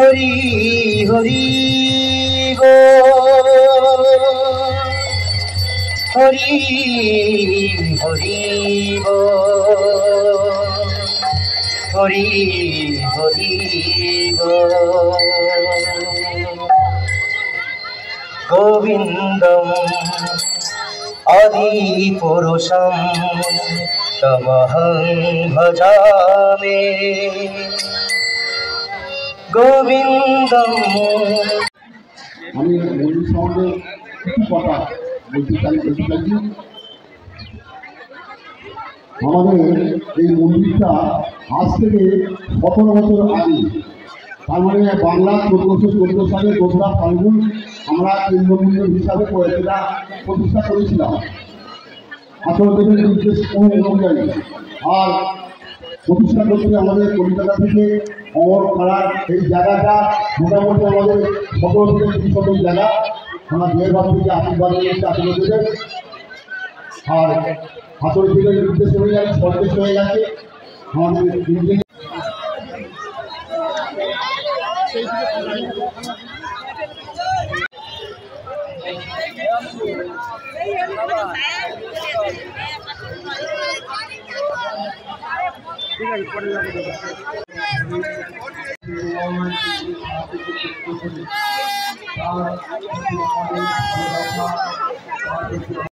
হরি হরি গো হরি হরি গো হরি হরি গো গোবিন্দম আদি পুরুষম তমহং ভজামে গোবিন্দম। আমি মন্দির সম্বন্ধে কিছু কথা বলতে চাইছি। আমাদের এই মন্দিরটা আজ থেকে 17 বছর আগে, তার মানে বাংলা 1414 সালে 2রা ফাল্গুন আমরা কেন্দ্র মন্দির হিসাবে এটা প্রতিষ্ঠা করেছিলাম আচার্যদেবের নির্দেশ অনুযায়ী। আর প্রতিষ্ঠা করতে আমাদের কলকাতা থেকে অমর পাড়ার এই জায়গাটা মোটামুটি আমাদের 17 থেকে 30 জায়গা আমরা বিয়ের ভাব থেকে আশীর্বাদ নিয়েছি আচার্যদেবের। আর আচার্যদেবের নির্দেশ অনুযায়ী সর্দেশ হয়ে গেছে আমাদের ঠিক আছে।